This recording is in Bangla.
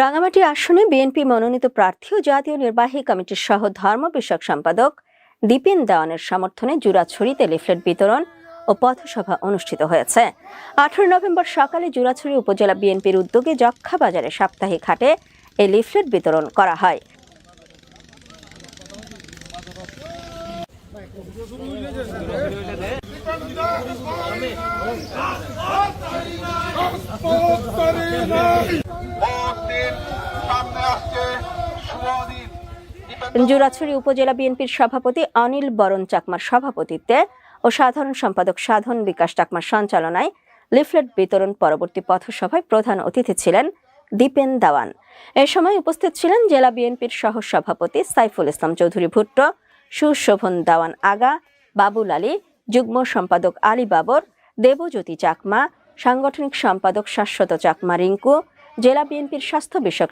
রাঙামাটি আসনে বিএনপি মনোনীত প্রার্থী ও জাতীয় নির্বাহী কমিটির সহ ধর্ম বিষয়ক সম্পাদক দীপেন দেওয়ানের সমর্থনে জুরাছড়িতে লিফলেট বিতরণ ও পথসভা অনুষ্ঠিত হয়েছে। 18 নভেম্বর সকালে জুরাছড়ি উপজেলা বিএনপির উদ্যোগে যক্ষা বাজারে সাপ্তাহিক হাটে এই লিফলেট বিতরণ করা হয়। জুরাছড়ি উপজেলা বিএনপির সভাপতি অনিল বরণ চাকমার সভাপতিত্বে ও সাধারণ সম্পাদক সাধন বিকাশ চাকমার সঞ্চালনায় লিফলেট বিতরণ পরবর্তী পথসভায় প্রধান অতিথি ছিলেন দীপেন দেওয়ান। এ সময় উপস্থিত ছিলেন জেলা বিএনপির সহ সভাপতি সাইফুল ইসলাম চৌধুরী ভুট্টো, সুশোভন দেওয়ান আগা, বাবুল আলী, যুগ্ম সম্পাদক আলী বাবর, দেবজ্যোতি চাকমা, সাংগঠনিক সম্পাদক শাশ্বত চাকমা রিঙ্কু, জেলা বিএনপির স্বাস্থ্য বিষয়ক